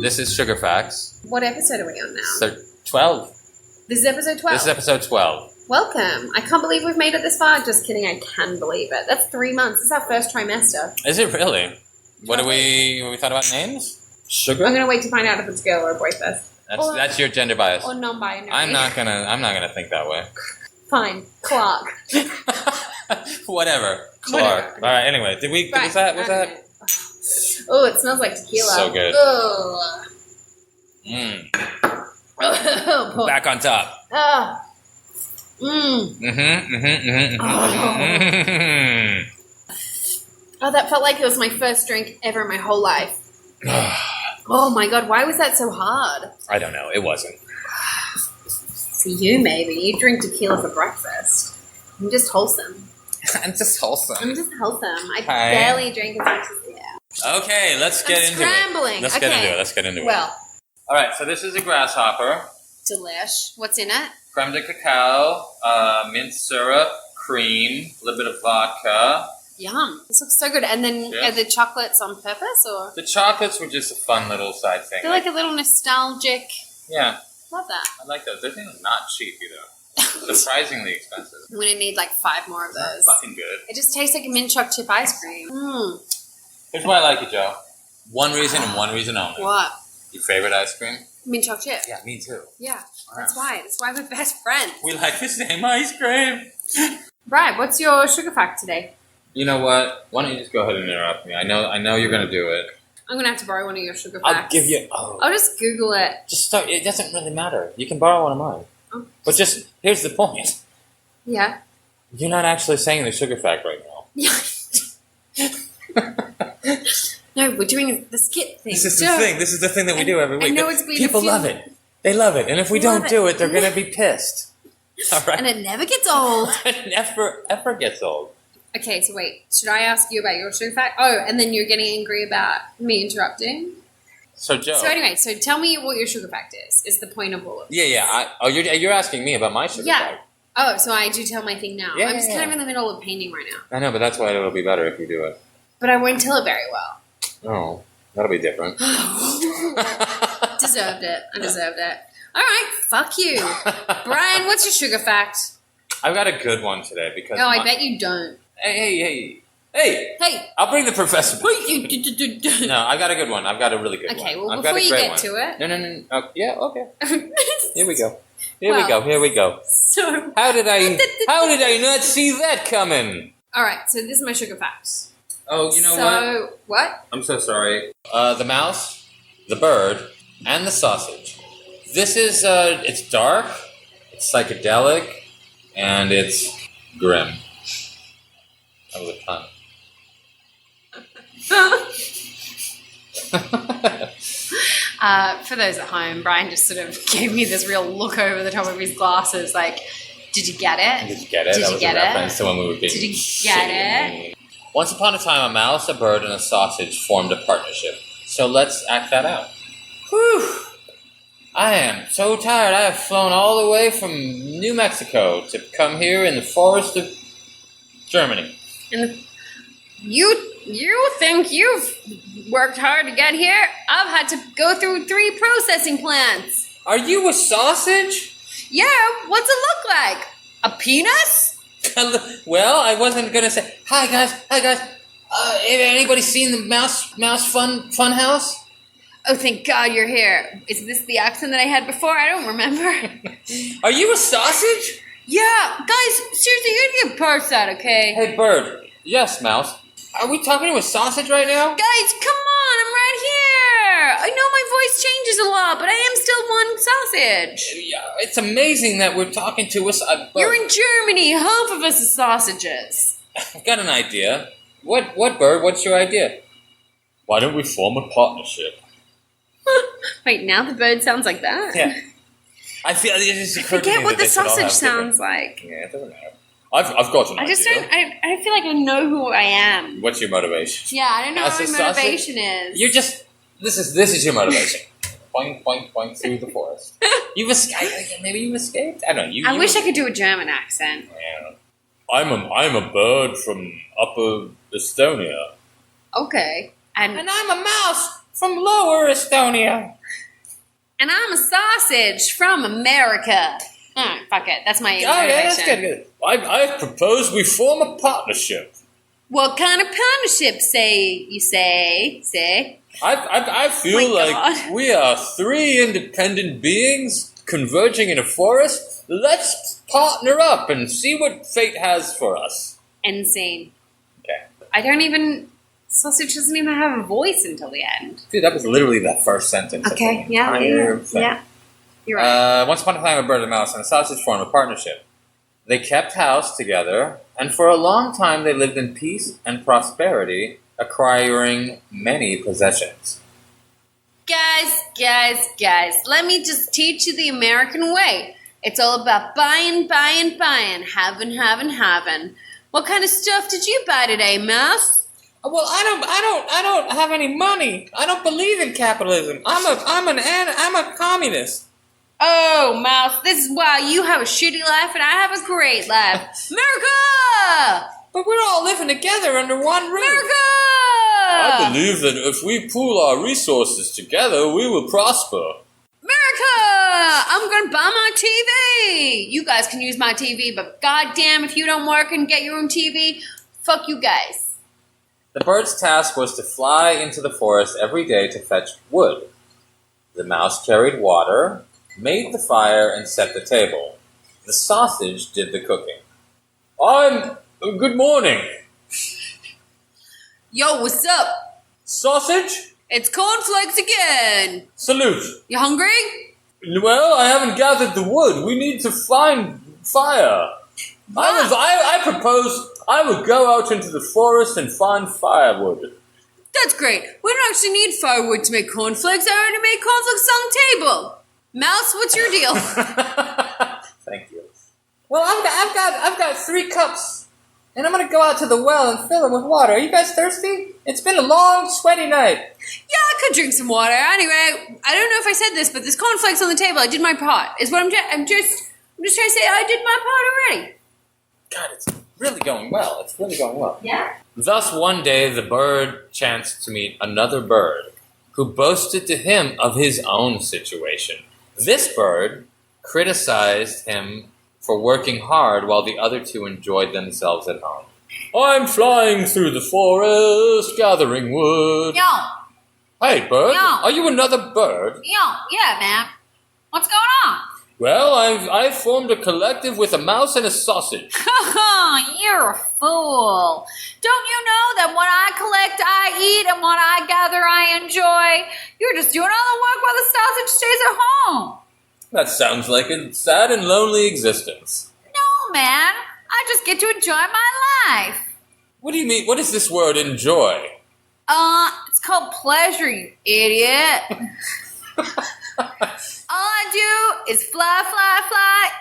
This is Sugar Facts. What episode are we on now? So 12. This is episode 12. This is episode 12. Welcome. I can't believe we've made it this far. Just kidding, I can believe it. That's 3 months. This is our first trimester. Is it really? What we thought about names? Sugar? I'm gonna wait to find out if it's a girl or a boy first. That's your gender bias. Or non-binary. I'm not gonna think that way. Fine. Clark. Whatever. Clark. All right. Anyway, did we? Right. Was that? Oh, it smells like tequila. So good. Ugh. Oh, boy. Back on top. Ugh. Oh, that felt like it was my first drink ever in my whole life. Oh my god, why was that so hard? I don't know. It wasn't. See, you maybe. You drink tequila for breakfast. I'm just wholesome. I'm just wholesome. I barely drink as much as Okay, let's get into it. Let's get into it. Well. All right, so this is a grasshopper. Delish. What's in it? Creme de cacao, mint syrup, cream, a little bit of vodka. Yum. This looks so good. And then are the chocolates on purpose, or? The chocolates were just a fun little side thing. They're like a little nostalgic. Yeah. Love that. I like those. They're not cheap either. Surprisingly expensive. I'm going to need like 5 more of those. That's fucking good. It just tastes like a mint choc chip ice cream. Here's why I like it, Joe. One reason and one reason only. What? Your favorite ice cream? Mint choc chip. Yeah, me too. Yeah, that's why. That's why we're best friends. We like the same ice cream. Right, what's your sugar fact today? You know what? Why don't you just go ahead and interrupt me? I know you're going to do it. I'm going to have to borrow one of your sugar facts. I'll give you... Oh. I'll just Google it. Just start. It doesn't really matter. You can borrow one of mine. Oh. But just... Here's the point. Yeah. You're not actually saying the sugar fact right now. No, we're doing the skit thing. This is the thing. This is the thing that we do every week. I know it's been People love it. They love it. And if we don't do it, they're going to be pissed. All right? And it never gets old. It never gets old. Okay, so wait. Should I ask you about your sugar fact? Oh, and then you're getting angry about me interrupting? So, Joe. So anyway, tell me what your sugar fact is the point of all of this. Yeah. You're asking me about my sugar fact. Oh, so I do tell my thing now. Yeah, I'm just kind of in the middle of painting right now. I know, but that's why it'll be better if you do it. But I won't tell it very well. Oh, that'll be different. Deserved it. I deserved it. All right, fuck you. Brian, what's your sugar fact? I've got a good one today because... No, I bet you don't. Hey! I'll bring the professor. No, I've got a good one. I've got a really good one. Okay, well, I've before got a you great get one. to it... No. Oh, yeah, okay. Here we go. Here we go. So... How did I not see that coming? All right, so this is my sugar fact. Oh, you know what? So, what? I'm so sorry. The mouse, the bird, and the sausage. This is, it's dark, it's psychedelic, and it's grim. That was a pun. For those at home, Brian just sort of gave me this real look over the top of his glasses, like, did you get it? Did you get it? Did that you was get a it? reference to when we were being Did you get it? Once upon a time, a mouse, a bird, and a sausage formed a partnership. So let's act that out. Whew! I am so tired. I have flown all the way from New Mexico to come here in the forest of Germany. And you think you've worked hard to get here? I've had to go through 3 processing plants. Are you a sausage? Yeah, what's it look like? A penis? Well, I wasn't gonna say hi guys. Anybody seen the mouse fun house? Oh, thank God you're here. Is this the accent that I had before? I don't remember. Are you a sausage? Yeah, guys, seriously, you need to parse that, okay? Hey, bird. Yes, mouse. Are we talking to a sausage right now? Guys, come on, I'm right here. I know my voice changes a lot, but I am still one sausage. Yeah, it's amazing that we're talking to us. You're in Germany. Half of us are sausages. I've got an idea. What bird? What's your idea? Why don't we form a partnership? Wait, now the bird sounds like that? Yeah. I feel it just occurred to me Forget what that the sausage sounds like. Yeah, it doesn't matter. I've got an idea. I just don't. I feel like I know who I am. What's your motivation? Yeah, I don't know As what a my motivation is. You're just. This is your motivation. Point through the forest. You've escaped. Maybe you've escaped. I don't know. I wish I could do a German accent. Yeah. I'm a bird from Upper Estonia. Okay. And I'm a mouse from Lower Estonia. And I'm a sausage from America. Fuck it. That's my Oh, yeah, that's motivation. good. I propose we form a partnership. What kind of partnership, say? I feel My like God. we are three independent beings converging in a forest. Let's partner up and see what fate has for us. Insane. Okay. Sausage doesn't even have a voice until the end. Dude, that was literally the first sentence. Okay, of the yeah. entire thing. You're right. Once upon a time, a bird, a mouse, and a sausage formed a partnership. They kept house together, and for a long time they lived in peace and prosperity, acquiring many possessions. Guys, let me just teach you the American way. It's all about buying, having. What kind of stuff did you buy today, Mouse? Well, I don't have any money. I don't believe in capitalism. I'm a communist. Oh, Mouse, this is why you have a shitty life and I have a great life. America! But we're all living together under one roof. America! I believe that if we pool our resources together, we will prosper. America! I'm gonna buy my TV! You guys can use my TV, but goddamn, if you don't work and get your own TV, fuck you guys. The bird's task was to fly into the forest every day to fetch wood. The mouse carried water, made the fire, and set the table. The sausage did the cooking. Good morning. Yo, what's up? Sausage? It's cornflakes again. Salute. You hungry? Well, I haven't gathered the wood. We need to find fire. I propose I would go out into the forest and find firewood. That's great. We don't actually need firewood to make cornflakes. I already made cornflakes on the table. Mouse, what's your deal? Thank you. Well, I've got 3 cups, and I'm gonna go out to the well and fill them with water. Are you guys thirsty? It's been a long, sweaty night. Yeah, I could drink some water. Anyway, I don't know if I said this, but there's cornflakes on the table. I did my part. Is what I'm just trying to say. I did my part already. God, it's really going well. It's really going well. Yeah. Thus, one day, the bird chanced to meet another bird, who boasted to him of his own situation. This bird criticized him for working hard while the other 2 enjoyed themselves at home. I'm flying through the forest, gathering wood. Yo, Hey, bird, Yeah. are you another bird? yeah, man. What's going on? Well, I've formed a collective with a mouse and a sausage. You're a fool. Don't you know that what I collect, I eat, and what I gather, I enjoy? You're just doing all the work while the sausage stays at home. That sounds like a sad and lonely existence. No, man. I just get to enjoy my life. What do you mean? What is this word, enjoy? It's called pleasure, you idiot. All I do is fly,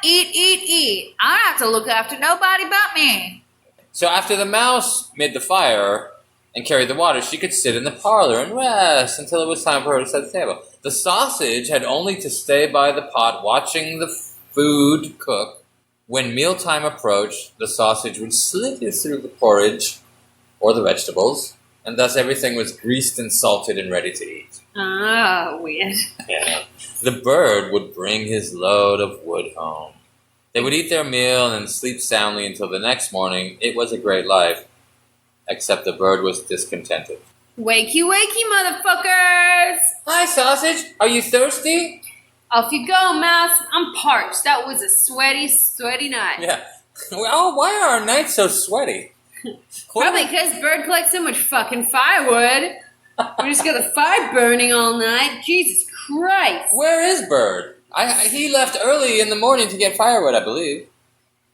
eat. I don't have to look after nobody but me. So after the mouse made the fire and carried the water, she could sit in the parlor and rest until it was time for her to set the table. The sausage had only to stay by the pot watching the food cook. When mealtime approached, the sausage would slither through the porridge or the vegetables, and thus everything was greased and salted and ready to eat. Ah, weird. Yeah. The bird would bring his load of wood home. They would eat their meal and then sleep soundly until the next morning. It was a great life, except the bird was discontented. Wakey, motherfuckers! Hi, sausage. Are you thirsty? Off you go, mouse. I'm parched. That was a sweaty night. Yeah. Well, why are our nights so sweaty? Probably because bird collects so much fucking firewood. We just got the fire burning all night. Jesus Christ. Where is Bird? He left early in the morning to get firewood, I believe.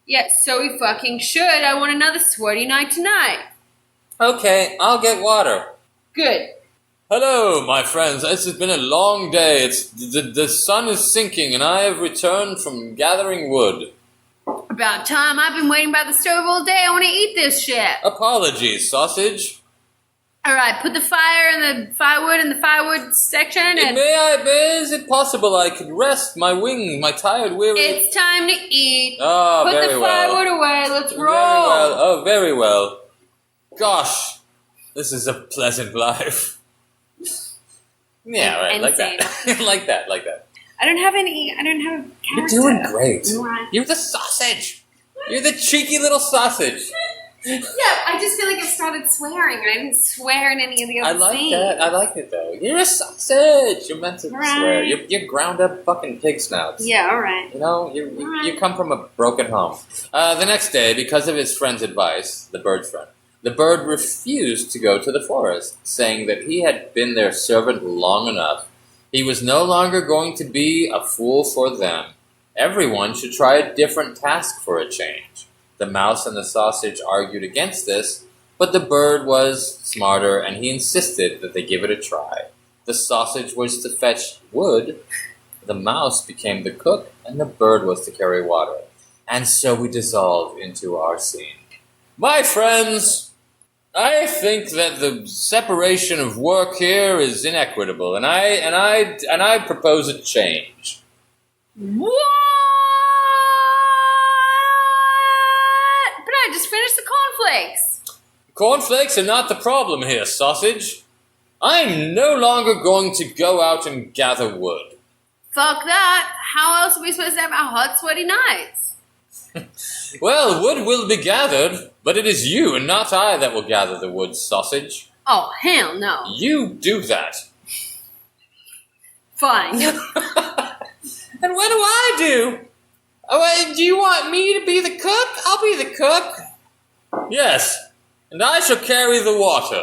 Yeah, so he fucking should. I want another sweaty night tonight. Okay, I'll get water. Good. Hello, my friends. This has been a long day. The sun is sinking, and I have returned from gathering wood. About time. I've been waiting by the stove all day. I want to eat this shit. Apologies, sausage. All right, put the fire and the firewood in the firewood section. And Is it possible I could rest my wings, my tired, weary... It's time to eat. Oh, put very the well. firewood away. Let's roll. Very well. Oh, very well. Gosh, this is a pleasant life. Yeah, right, like that. Insane. like that. I don't have a character. You're doing great. Right. You're the sausage. You're the cheeky little sausage. Yeah, I just feel like I started swearing. I didn't swear in any of the other scenes. That. I like it, though. You're a sausage. You're meant to swear. Right. You're ground up fucking pig snouts. Yeah, all right. You know, you come from a broken home. The next day, because of his friend's advice, the bird's friend, the bird refused to go to the forest, saying that he had been their servant long enough. He was no longer going to be a fool for them. Everyone should try a different task for a change. The mouse and the sausage argued against this, but the bird was smarter and he insisted that they give it a try. The sausage was to fetch wood, the mouse became the cook, and the bird was to carry water. And so we dissolve into our scene. My friends, I think that the separation of work here is inequitable, and I propose a change. What? But I just finished the cornflakes. Cornflakes are not the problem here, sausage. I'm no longer going to go out and gather wood. Fuck that. How else are we supposed to have our hot, sweaty nights? Well, wood will be gathered, but it is you and not I that will gather the wood, sausage. Oh, hell no. You do that. Fine. And what do I do? Oh, do you want me to be the cook? I'll be the cook. Yes, and I shall carry the water.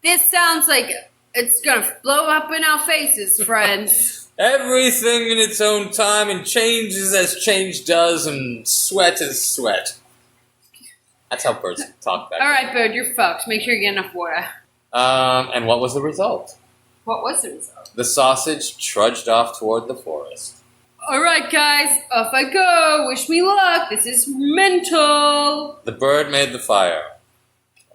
This sounds like it's gonna blow up in our faces, friends. Everything in its own time, and change is as change does, and sweat is sweat. That's how birds talk back. All right, bird, you're fucked. Make sure you get enough water. And what was the result? What was the result? The sausage trudged off toward the forest. All right, guys, off I go. Wish me luck. This is mental. The bird made the fire.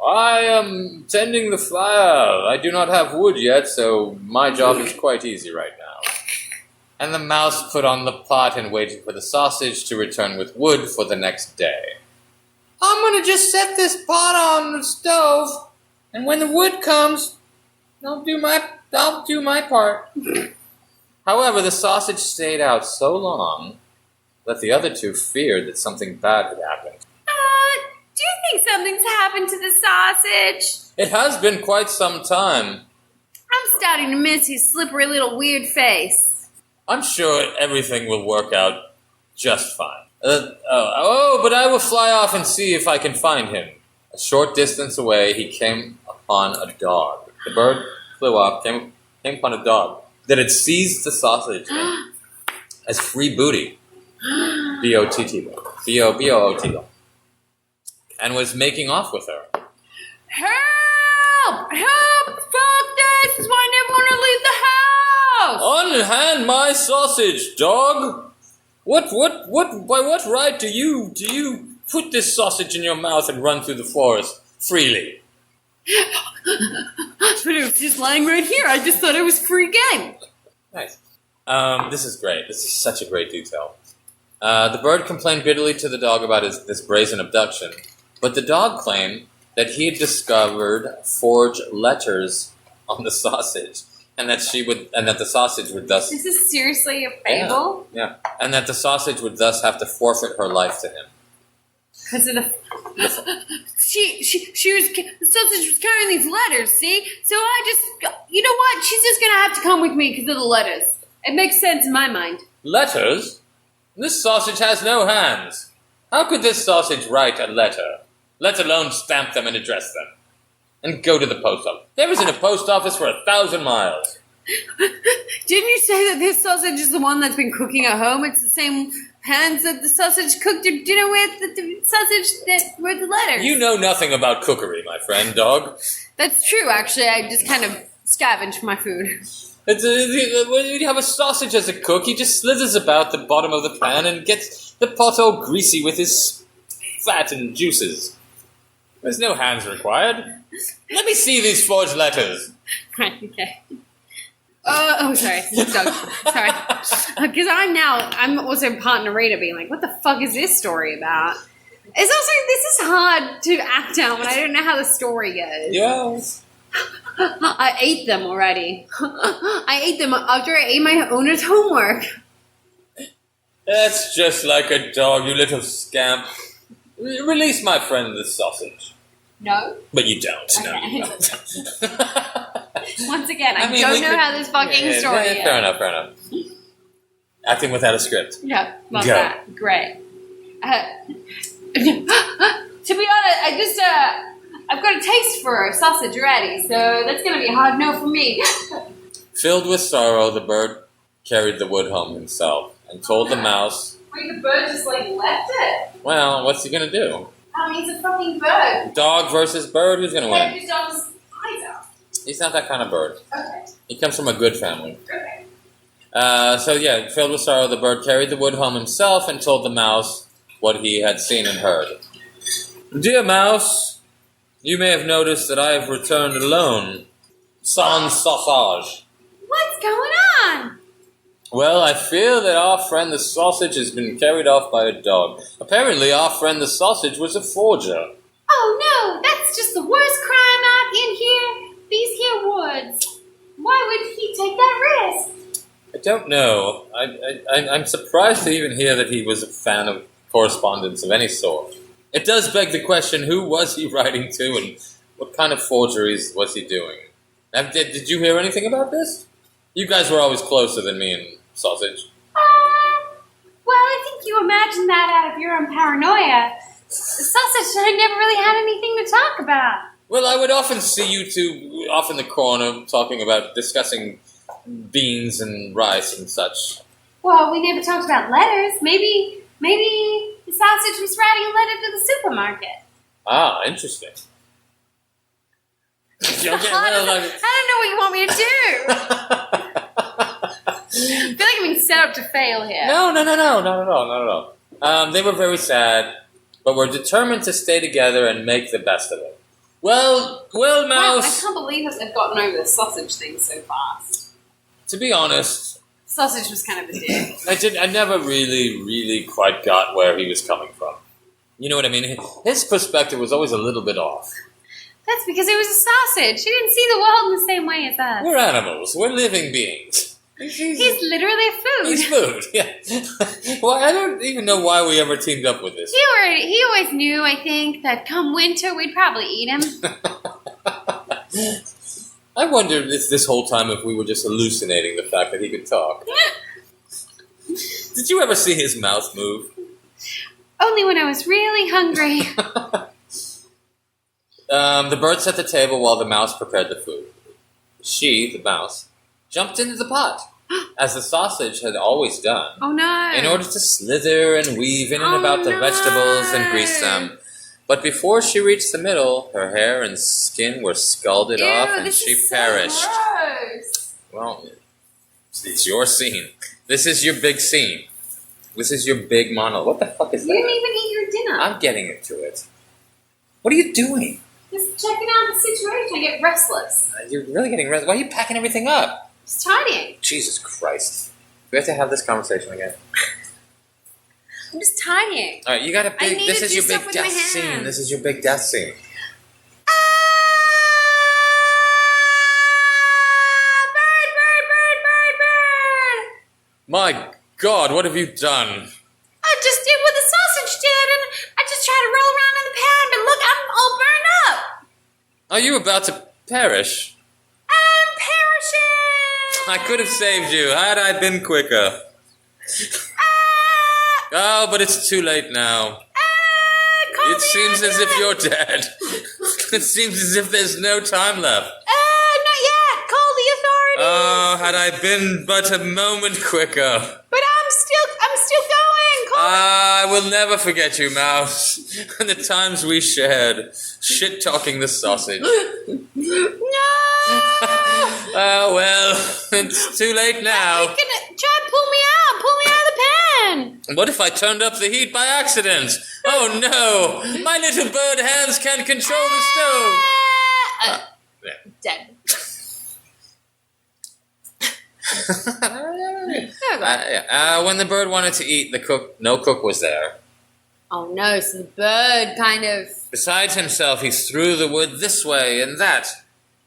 I am tending the fire. I do not have wood yet, so my job is quite easy right now. And the mouse put on the pot and waited for the sausage to return with wood for the next day. I'm going to just set this pot on the stove, and when the wood comes, I'll do my part. However, the sausage stayed out so long that the other two feared that something bad had happened. Do you think something's happened to the sausage? It has been quite some time. I'm starting to miss his slippery little weird face. I'm sure everything will work out just fine. But I will fly off and see if I can find him. A short distance away, he came upon a dog. The bird flew off, came upon a dog that had seized the sausage as free booty. B-O-T-T. B-O-O-T. And was making off with her. Help! Help! Fuck this! This is why I never want to leave the house! Unhand my sausage, dog! By what right do you put this sausage in your mouth and run through the forest freely? But it was just lying right here. I just thought it was free game. Nice. This is great. This is such a great detail. The bird complained bitterly to the dog about this brazen abduction, but the dog claimed that he had discovered forged letters on the sausage, and that the sausage would thus. This is seriously a fable? Yeah, and that the sausage would thus have to forfeit her life to him. Because of the the sausage was carrying these letters, see? So I just, you know what? She's just gonna have to come with me because of the letters. It makes sense in my mind. Letters? This sausage has no hands. How could this sausage write a letter, let alone stamp them and address them? And go to the post office. There isn't a post office for 1,000 miles. Didn't you say that this sausage is the one that's been cooking at home? It's the same pans that the sausage cooked her dinner with, the sausage that wrote the letters. You know nothing about cookery, my friend, dog. That's true, actually. I just kind of scavenge for my food. When you have a sausage as a cook, he just slithers about the bottom of the pan and gets the pot all greasy with his fat and juices. There's no hands required. Let me see these forged letters. Right, okay. Sorry. Doug. Sorry. Because I'm also part narrator being like, what the fuck is this story about? It's also, this is hard to act out when I don't know how the story goes. Yes. I ate them already. I ate them after I ate my owner's homework. That's just like a dog, you little scamp. Release my friend the sausage. No. But you don't. Okay. No, you don't. Once again, I mean, don't know how this fucking story is. Fair enough. Acting without a script. Yeah, love Go. that. Great. To be honest, I've got a taste for sausage already, so that's going to be a hard no for me. Filled with sorrow, the bird carried the wood home himself and told the mouse, Wait, the bird just left it? well, what's he going to do? He's a fucking bird. Dog versus bird, who's going to win? His dog's eyes out. He's not that kind of bird. Okay. He comes from a good family. Okay. Filled with sorrow, the bird carried the wood home himself and told the mouse what he had seen and heard. Dear mouse, you may have noticed that I have returned alone. Sans sausage. What's going on? Well, I fear that our friend the sausage has been carried off by a dog. Apparently, our friend the sausage was a forger. Oh no, that's just the worst crime out in here, these here woods. Why would he take that risk? I don't know. I'm surprised to even hear that he was a fan of correspondence of any sort. It does beg the question, who was he writing to and what kind of forgeries was he doing? Did you hear anything about this? You guys were always closer than me and Sausage. Well, I think you imagine that out of your own paranoia. Sausage and I never really had anything to talk about. Well, I would often see you two off in the corner discussing beans and rice and such. Well, we never talked about letters. Maybe the sausage was writing a letter to the supermarket. Ah, interesting. Okay, I don't know what you want me to do. I feel like I'm being set up to fail here. No, not at all. They were very sad, but were determined to stay together and make the best of it. Well, Wow, I Mouse. can't believe that they've gotten over the sausage thing so fast. To be honest, Sausage was kind of a dick. I never really quite got where he was coming from. You know what I mean? His perspective was always a little bit off. That's because he was a sausage. He didn't see the world in the same way as us. We're animals. We're living beings. He's literally a food. He's food, yeah. Well, I don't even know why we ever teamed up with this. He always knew, I think, that come winter we'd probably eat him. I wondered this whole time if we were just hallucinating the fact that he could talk. Did you ever see his mouth move? Only when I was really hungry. The bird set the table while the mouse prepared the food. She, the mouse, jumped into the pot, as the sausage had always done, Oh no. in order to slither and weave in and about the vegetables and grease them. But before she reached the middle, her hair and skin were scalded off and this she is so perished. gross. Well, it's your scene. This is your big scene. This is your big monologue. What the fuck is You didn't that? even eat your dinner. I'm getting into it. What are you doing? Just checking out the situation. I get restless. You're really getting ready. Why are you packing everything up? Just tidying. Jesus Christ. We have to have this conversation again. I'm just tidying. All right, you got a I big. need This to is do your stuff big with my death scene. hands. This is your big death scene. Bird. My God, what have you done? I just did what the sausage did, and I just tried to roll around in the pan, but look, I'm all burned up. Are you about to perish? I'm perishing. I could have saved you had I been quicker. Oh, but it's too late now. Call It the seems as if ambulance. you're dead. It seems as if there's no time left. Not yet. Call the authorities. Oh, had I been but a moment quicker. But I'm still going. Call I will never forget you, Mouse, and the times we shared, shit-talking the sausage. No. Oh, well, it's too late now. You're gonna try to pull me out of the pan. What if I turned up the heat by accident? Oh, no, my little bird hands can't control the stove. Dead. When the bird wanted to eat, no cook was there. Oh no, so the bird kind of... Besides himself, he threw the wood this way and that,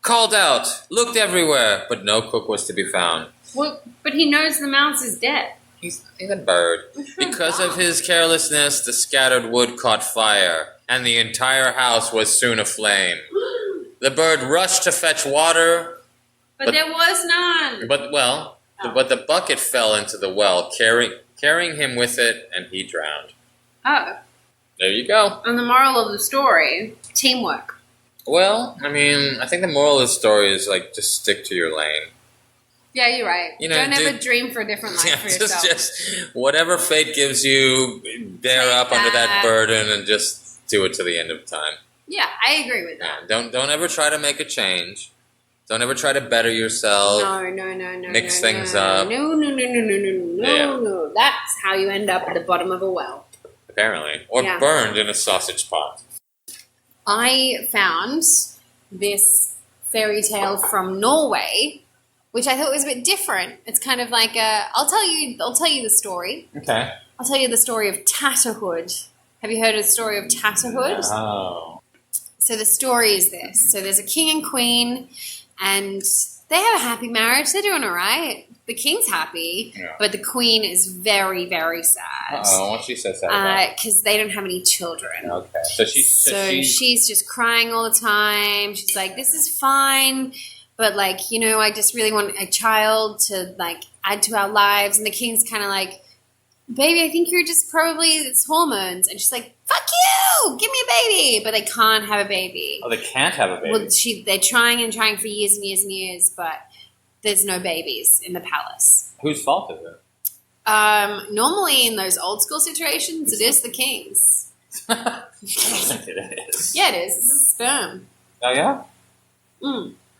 called out, looked everywhere, but no cook was to be found. Well, but he knows the mouse is dead. He's a bird. Because of his carelessness, the scattered wood caught fire, and the entire house was soon aflame. The bird rushed to fetch water, but there was none. But the bucket fell into the well, carrying him with it, and he drowned. Oh. There you go. And the moral of the story, teamwork. Well, I mean, I think the moral of the story is, like, just stick to your lane. Yeah, you're right. You know, don't ever dream for a different life for yourself. Just whatever fate gives you, bear up under that burden and just do it to the end of time. Yeah, I agree with that. Yeah, don't ever try to make a change. Don't ever try to better yourself. No. Mix things up. No. That's how you end up at the bottom of a well. Apparently. Or burned in a sausage pot. I found this fairy tale from Norway, which I thought was a bit different. It's kind of like I'll tell you the story. Okay. I'll tell you the story of Tatterhood. Have you heard of the story of Tatterhood? Oh. So the story is this. So there's a king and queen, and they have a happy marriage. They're doing all right. The king's happy, but the queen is very, very sad. Uh-oh, what she says that because they don't have any children. Okay. So she's just crying all the time. She's like, this is fine, but, like, you know, I just really want a child to, like, add to our lives. And the king's kind of like, baby, I think you're just it's hormones. And she's like, fuck you, give me a baby. But they can't have a baby. Oh, they can't have a baby. Well, they're trying and trying for years and years and years, but there's no babies in the palace. Whose fault is it? Normally in those old school situations, it is the king's. I think it is. Yeah, it is. It's a sperm. Oh, yeah?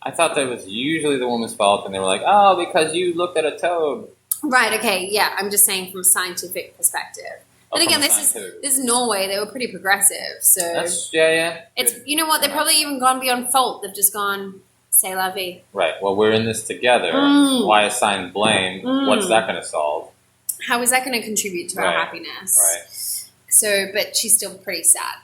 I thought that was usually the woman's fault, and they were like, oh, because you looked at a toad. Right, okay, yeah. I'm just saying from a scientific perspective. But again, this is Norway. They were pretty progressive, so... It's, you know what? They've probably even gone beyond fault. They've just gone... C'est la vie. Right. Well, we're in this together. Why assign blame? What's that going to solve? How is that going to contribute to our happiness? Right. So, but she's still pretty sad.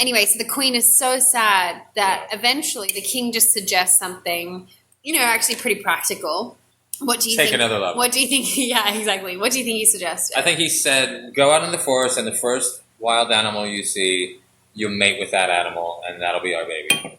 Anyway, so the queen is so sad that eventually the king just suggests something, you know, actually pretty practical. What do you think? Take another level. What do you think? Yeah, exactly. What do you think he suggested? I think he said, go out in the forest and the first wild animal you see, you mate with that animal and that'll be our baby.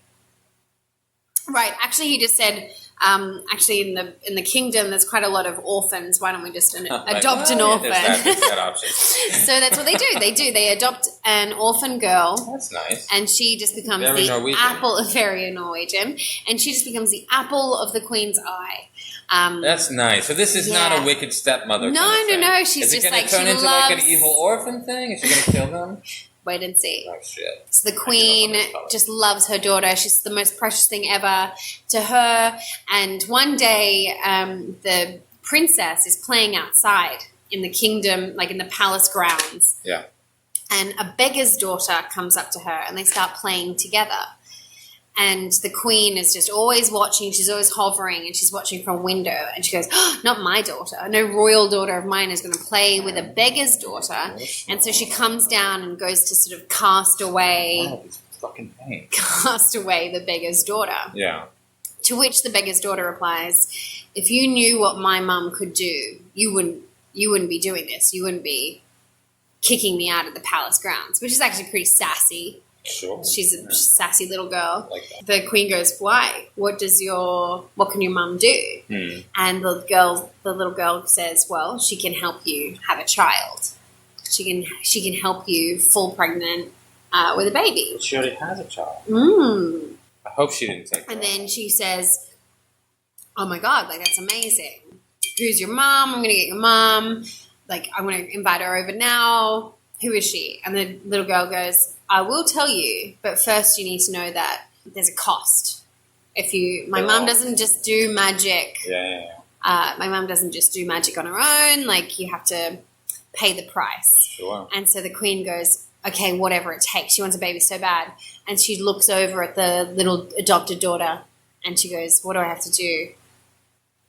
Right. Actually, he just said, actually, in the kingdom, there's quite a lot of orphans. Why don't we just adopt an orphan? There's that option. So that's what they do. They adopt an orphan girl. That's nice. And she just becomes very Norwegian. Very Norwegian. And she just becomes the apple of the queen's eye. That's nice. So this is not a wicked stepmother. No. She's just like, she loves... Is it going to turn into like an evil orphan thing? Is she going to kill them? Wait and see. Oh, shit. So the queen just loves her daughter. She's the most precious thing ever to her. And one day, the princess is playing outside in the kingdom, like in the palace grounds. Yeah. And a beggar's daughter comes up to her and they start playing together. And the queen is just always watching. She's always hovering and she's watching from a window. And she goes, oh, not my daughter. No royal daughter of mine is going to play with a beggar's daughter. And so she comes down and goes to sort of cast away the beggar's daughter. Yeah. To which the beggar's daughter replies, if you knew what my mum could do, you wouldn't be doing this. You wouldn't be kicking me out of the palace grounds, which is actually pretty sassy. Sure. She's a sassy little girl. Like that. The queen goes, why? What can your mum do? And the little girl says, well, she can help you have a child. She can help you fall pregnant with a baby. She already has a child. I hope she didn't take that. And then she says, oh my God, like, that's amazing. Who's your mom? I'm going to get your mom. Like, I'm going to invite her over now. Who is she? And the little girl goes, I will tell you, but first you need to know that there's a cost. My mum doesn't just do magic. Yeah. My mum doesn't just do magic on her own. Like, you have to pay the price. Sure. And so the queen goes, okay, whatever it takes. She wants a baby so bad. And she looks over at the little adopted daughter and she goes, what do I have to do?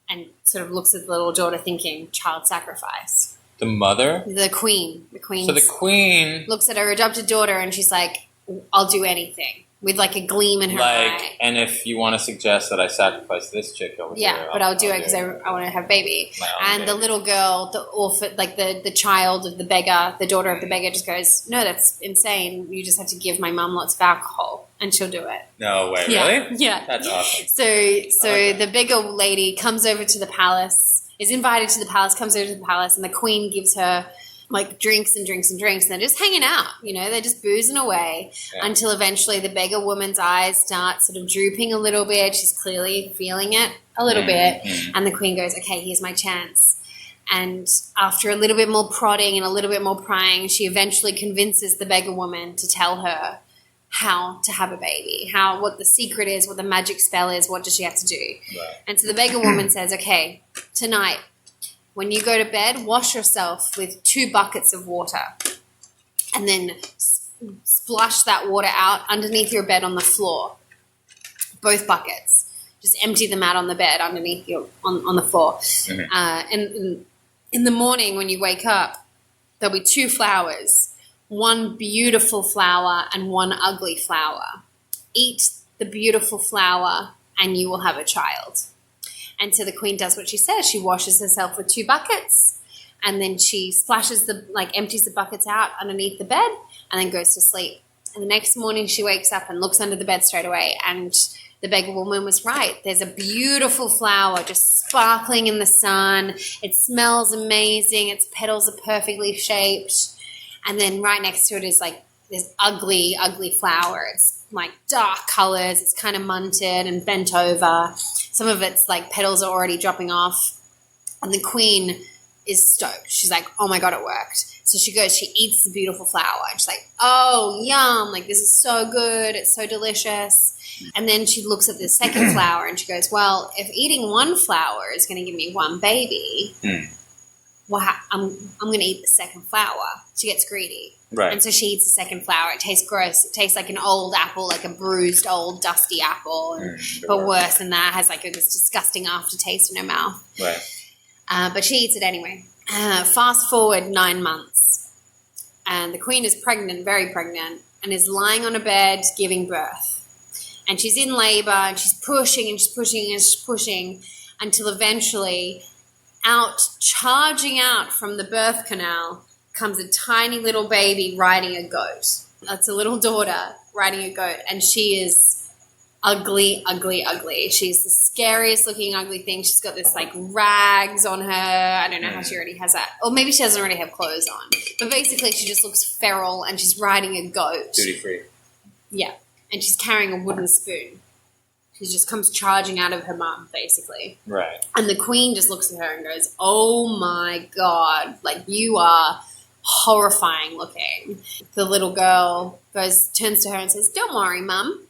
And sort of looks at the little daughter thinking, child sacrifice. The mother? The queen. So the queen looks at her adopted daughter and she's like, I'll do anything. with like a gleam in her eye. And if you want to suggest that I sacrifice this chick over here. Yeah, but I'll do it because I want to have a baby. And the little girl, the orphan, like the child of the beggar, the daughter of the beggar just goes, no, that's insane. You just have to give my mum lots of alcohol and she'll do it. No way, really? Yeah. That's awesome. So the beggar lady comes over to the palace, is invited to the palace, comes over to the palace, and the queen gives her like drinks and drinks and drinks, and they're just hanging out, they're just boozing away until eventually the beggar woman's eyes start sort of drooping a little bit. She's clearly feeling it a little bit, and the queen goes, okay, here's my chance. And after a little bit more prodding and a little bit more prying, she eventually convinces the beggar woman to tell her how to have a baby, what the secret is, what the magic spell is, what does she have to do. Right. And so the beggar woman says, okay, tonight, when you go to bed, wash yourself with 2 buckets of water and then splush that water out underneath your bed on the floor. Both buckets. Just empty them out on the bed underneath on the floor. Mm-hmm. And in the morning when you wake up, there'll be 2 flowers, one beautiful flower and one ugly flower. Eat the beautiful flower and you will have a child. And so the queen does what she says. She washes herself with 2 buckets and then she splashes empties the buckets out underneath the bed and then goes to sleep. And the next morning she wakes up and looks under the bed straight away, and the beggar woman was right. There's a beautiful flower just sparkling in the sun. It smells amazing. Its petals are perfectly shaped. And then right next to it is like this ugly, ugly flower. It's like dark colors. It's kind of munted and bent over. Some of its like petals are already dropping off. And the queen is stoked. She's like, oh my God, it worked. So she goes, she eats the beautiful flower. And she's like, oh, yum. Like, this is so good. It's so delicious. And then she looks at the second flower and she goes, well, if eating one flower is going to give me one baby, well, I'm going to eat the second flower. She gets greedy. Right. And so she eats the second flower. It tastes gross. It tastes like an old apple, like a bruised, old, dusty apple. But worse than that, has like this disgusting aftertaste in her mouth. Right. But she eats it anyway. Fast forward 9 months. And the queen is pregnant, very pregnant, and is lying on a bed giving birth. And she's in labor and she's pushing and she's pushing and she's pushing until eventually charging out from the birth canal comes a tiny little baby riding a goat. That's a little daughter riding a goat, and she is ugly, ugly, ugly. She's the scariest looking ugly thing. She's got this like rags on her. I don't know how she already has that. Or maybe she doesn't already have clothes on. But basically she just looks feral and she's riding a goat. Duty free. Yeah. And she's carrying a wooden spoon. She just comes charging out of her mum, basically. Right. And the queen just looks at her and goes, oh my God, like you are horrifying looking. The little girl turns to her and says, don't worry, mum.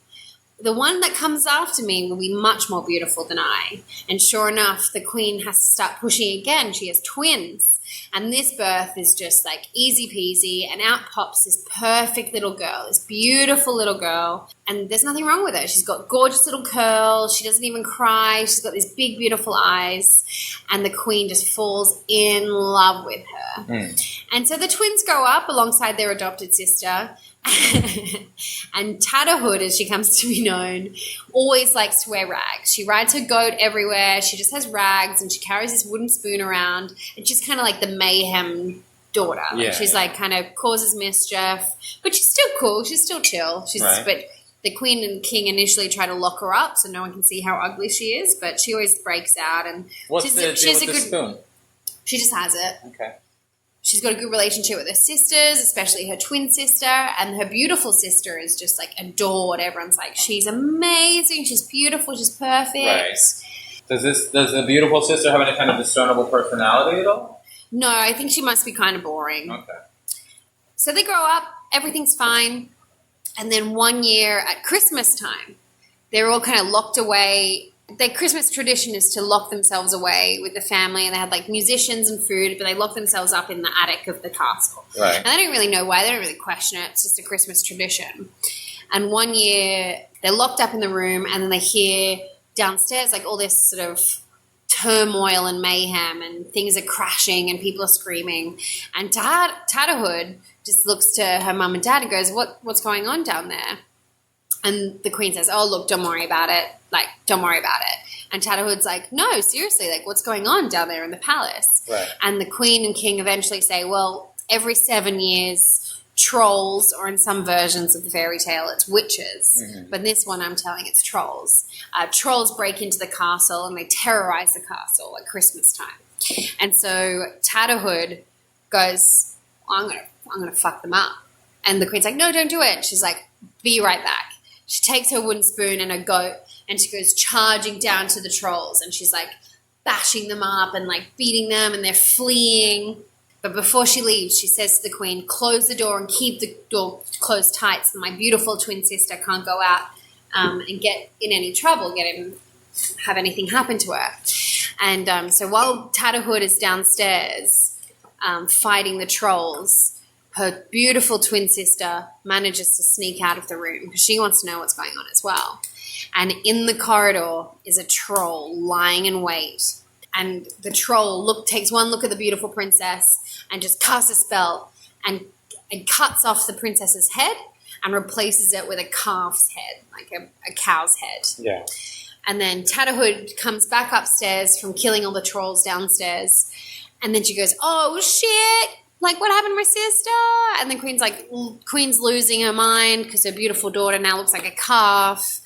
The one that comes after me will be much more beautiful than I. And sure enough, the queen has to start pushing again. She has twins. And this birth is just like easy peasy. And out pops this perfect little girl, this beautiful little girl. And there's nothing wrong with her. She's got gorgeous little curls. She doesn't even cry. She's got these big, beautiful eyes. And the queen just falls in love with her. And so the twins grow up alongside their adopted sister. And Tatterhood, as she comes to be known, always likes to wear rags. She rides her goat everywhere. She just has rags and she carries this wooden spoon around, and she's kind of like the mayhem daughter. She's like kind of causes mischief, but she's still cool. She's still chill. But the queen and king initially try to lock her up so no one can see how ugly she is, but she always breaks out. And what's the deal with the spoon? She just has it. Okay. She's got a good relationship with her sisters, especially her twin sister, and her beautiful sister is just like adored. Everyone's like, she's amazing, she's beautiful, she's perfect. Right. Does the beautiful sister have any kind of discernible personality at all? No, I think she must be kind of boring. Okay. So they grow up, everything's fine, and then one year at Christmas time, they're all kind of locked away. Their Christmas tradition is to lock themselves away with the family, and they had like musicians and food, but they lock themselves up in the attic of the castle. Right. And they don't really know why. They don't really question it. It's just a Christmas tradition. And one year they're locked up in the room, and then they hear downstairs like all this sort of turmoil and mayhem, and things are crashing and people are screaming. And Tatterhood just looks to her mum and dad and goes, what's going on down there? And the queen says, oh, look, don't worry about it. Like, don't worry about it. And Tatterhood's like, no, seriously, like, what's going on down there in the palace? Right. And the queen and king eventually say, well, every 7 years, trolls, or in some versions of the fairy tale, it's witches. Mm-hmm. But in this one, I'm telling it's trolls. Trolls break into the castle and they terrorize the castle at Christmas time. And so Tatterhood goes, I'm gonna fuck them up. And the queen's like, no, don't do it. And she's like, be right back. She takes her wooden spoon and a goat and she goes charging down to the trolls and she's like bashing them up and like beating them and they're fleeing. But before she leaves, she says to the queen, close the door and keep the door closed tight so my beautiful twin sister can't go out and get in any trouble, have anything happen to her. And so while Tatterhood is downstairs fighting the trolls, her beautiful twin sister manages to sneak out of the room because she wants to know what's going on as well. And in the corridor is a troll lying in wait. And the troll takes one look at the beautiful princess and just casts a spell and cuts off the princess's head and replaces it with a calf's head, like a cow's head. Yeah. And then Tatterhood comes back upstairs from killing all the trolls downstairs. And then she goes, oh, shit. Like, what happened to my sister? And the queen's losing her mind because her beautiful daughter now looks like a calf.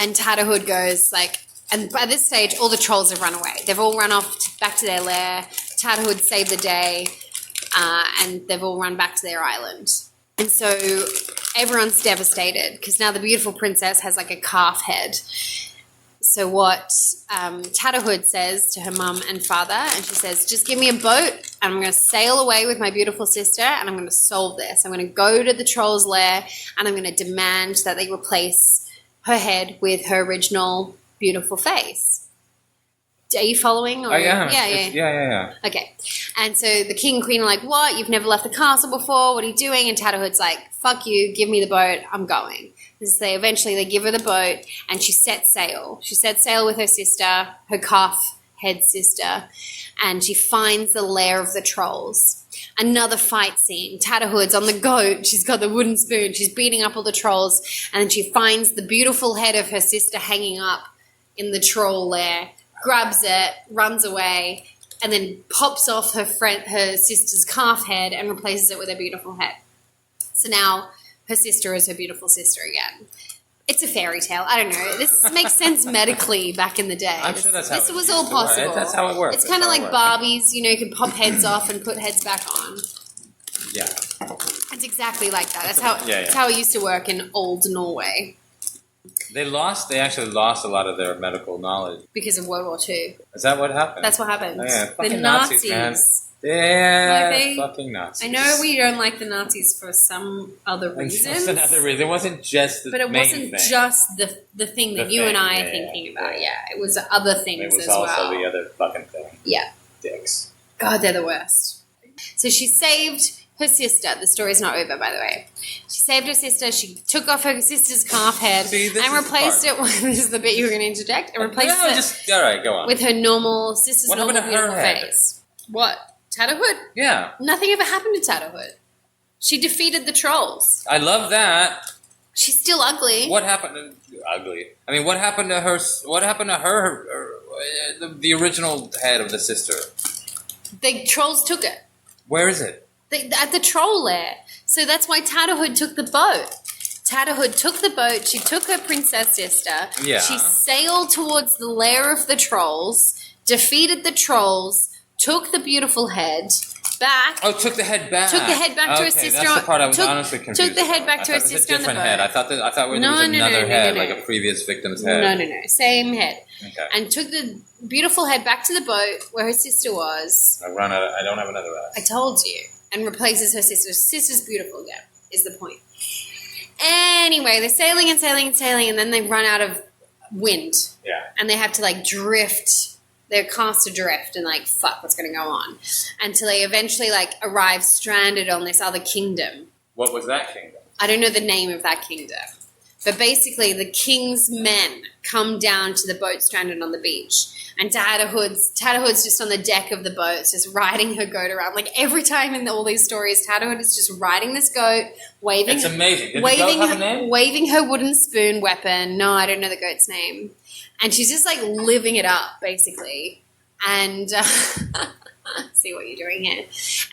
And Tatterhood goes, like, and by this stage, all the trolls have run away. They've all run off back to their lair. Tatterhood saved the day, and they've all run back to their island. And so everyone's devastated because now the beautiful princess has, like, a calf head. So what Tatterhood says to her mum and father, and she says, just give me a boat and I'm going to sail away with my beautiful sister and I'm going to solve this. I'm going to go to the troll's lair and I'm going to demand that they replace her head with her original beautiful face. Are you following? Or? I am. Yeah. Okay. And so the king and queen are like, what? You've never left the castle before? What are you doing? And Tatterhood's like, fuck you. Give me the boat. I'm going. And so they give her the boat and she sets sail. She sets sail with her sister, her calf head sister, and she finds the lair of the trolls. Another fight scene. Tatterhood's on the goat. She's got the wooden spoon. She's beating up all the trolls. And then she finds the beautiful head of her sister hanging up in the troll lair, grabs it, runs away, and then pops off her sister's calf head and replaces it with her beautiful head. So now her sister is her beautiful sister again. It's a fairy tale. I don't know. This makes sense medically back in the day. I'm sure that's how this it was used all to work. possible. That's how it works. It's kind of like Barbies. You can pop heads off and put heads back on. Yeah. It's exactly like that. That's how it used to work in old Norway. They actually lost a lot of their medical knowledge. Because of World War II. Is that what happened? That's what happened. Oh, yeah. The Fucking Nazis. Man. Yeah, Like fucking Nazis. I know we don't like the Nazis for some other reasons. That's another reason. It wasn't just the But it main wasn't thing. just the thing that you and I are thinking about. Yeah, it was other things as well. It was also the other fucking thing. Yeah. Dicks. God, they're the worst. So she saved her sister. The story's not over, by the way. She saved her sister. She took off her sister's calf head and replaced it with, this is the bit you were going to interject, and replaced it all right, go on. with her sister's What normal happened to her beautiful head? face. What? Tatterhood? Yeah. Nothing ever happened to Tatterhood. She defeated the trolls. I love that. She's still ugly. What happened to ugly? I mean, what happened to her? What happened to her? The original head of the sister. The trolls took it. Where is it? At the troll lair. So that's why Tatterhood took the boat. Tatterhood took the boat. She took her princess sister. Yeah. She sailed towards the lair of the trolls, defeated the trolls, took the beautiful head back. Oh, took the head back. Took the head back to her sister. That's the part I was honestly confused. Took the head back about. to her sister on the boat. Head. I thought there was another head, like a previous victim's head. No. Same head. Okay. And took the beautiful head back to the boat where her sister was. I don't have another ass. I told you. And replaces her sister. Sister's beautiful again, is the point. Anyway, they're sailing and sailing and sailing, and then they run out of wind. Yeah. And they have to, drift. They're cast adrift and, fuck, what's going to go on? Until they eventually, arrive stranded on this other kingdom. What was that kingdom? I don't know the name of that kingdom. But basically, the king's men come down to the boat stranded on the beach. And Tatterhood's just on the deck of the boat, just riding her goat around. Like every time in all these stories, Tatterhood is just riding this goat, waving. It's amazing. Did the goat have a name? Waving her wooden spoon weapon. No, I don't know the goat's name. And she's just like living it up, basically. And see what you're doing here.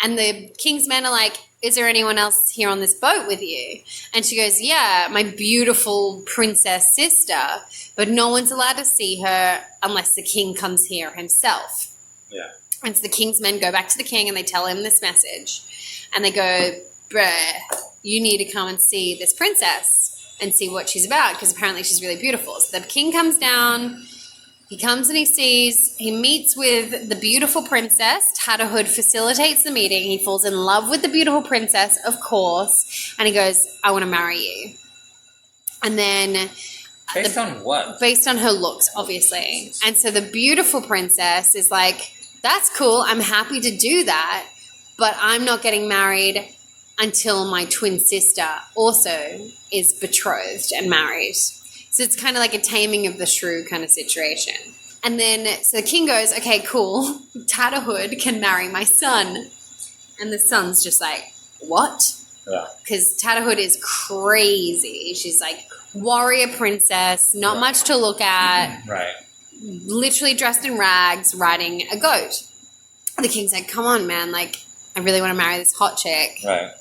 And the king's men are like, is there anyone else here on this boat with you? And she goes, yeah, my beautiful princess sister, but no one's allowed to see her unless the king comes here himself. Yeah. And so the king's men go back to the king and they tell him this message. And they go, bruh, you need to come and see this princess and see what she's about, because apparently she's really beautiful. So the king comes down. He comes and he meets with the beautiful princess. Tatterhood facilitates the meeting. He falls in love with the beautiful princess, of course. And he goes, I want to marry you. And then... Based on what? Based on her looks, obviously. And so the beautiful princess is like, that's cool. I'm happy to do that. But I'm not getting married until my twin sister also is betrothed and married. So it's kind of like a taming of the shrew kind of situation. And then, so the king goes, okay, cool. Tatterhood can marry my son. And the son's just like, what? Yeah. Because Tatterhood is crazy. She's like warrior princess, not much to look at. Right. Literally dressed in rags, riding a goat. The king's like, come on, man. Like, I really want to marry this hot chick. Right.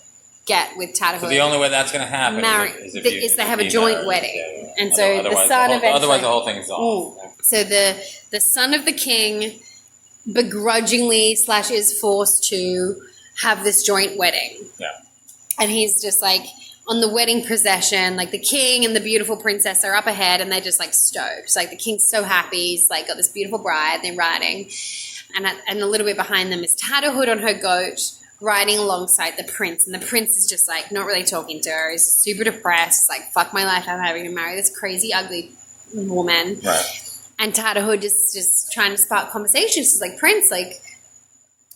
Get with Tatterhood. So the only way that's going to happen is they have a joint wedding. Yeah. And so the son eventually... Otherwise the whole thing's off. So the son of the king begrudgingly / is forced to have this joint wedding. Yeah. And he's just like, on the wedding procession, like the king and the beautiful princess are up ahead and they're just like stoked. Like the king's so happy. He's like got this beautiful bride, they're riding. And a little bit behind them is Tatterhood on her goat, riding alongside the prince, and the prince is just like not really talking to her. He's super depressed, like fuck my life, I'm having to marry this crazy ugly woman. Right. And Tatterhood is just trying to spark conversation. She's like, Prince, like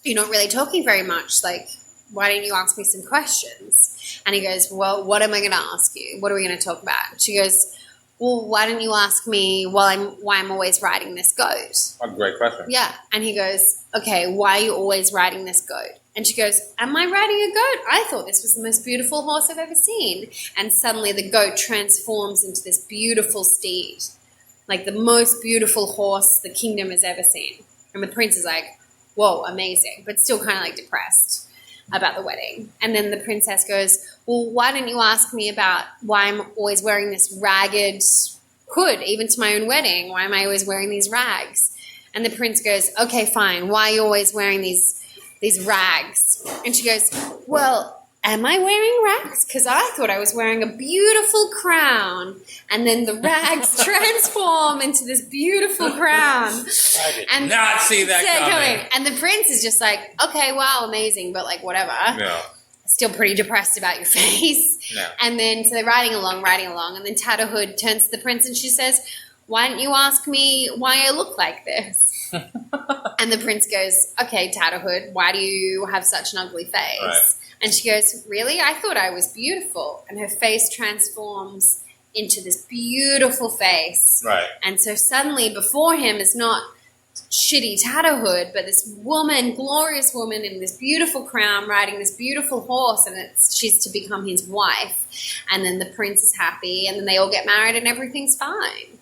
you're not really talking very much, like why don't you ask me some questions? And he goes, well, what am I going to ask you? What are we going to talk about? She goes, well, why don't you ask me why I'm always riding this goat? A great question. Yeah. And he goes, okay, why are you always riding this goat? And she goes, am I riding a goat? I thought this was the most beautiful horse I've ever seen. And suddenly the goat transforms into this beautiful steed, like the most beautiful horse the kingdom has ever seen. And the prince is like, whoa, amazing, but still kind of like depressed about the wedding. And then the princess goes, well, why didn't you ask me about why I'm always wearing this ragged hood, even to my own wedding? Why am I always wearing these rags? And the prince goes, okay, fine. Why are you always wearing these rags? And she goes, well, am I wearing rags? Because I thought I was wearing a beautiful crown. And then the rags transform into this beautiful crown. I did not see that coming. And the prince is just like, okay, wow, amazing, but like whatever. No. Still pretty depressed about your face. No. And then, so they're riding along. And then Tatterhood turns to the prince and she says, why don't you ask me why I look like this? And the prince goes, okay, Tatterhood, why do you have such an ugly face? Right. And she goes, really? I thought I was beautiful. And her face transforms into this beautiful face. Right. And so suddenly before him is not shitty Tatterhood, but this woman, glorious woman in this beautiful crown riding this beautiful horse, and she's to become his wife. And then the prince is happy, and then they all get married and everything's fine.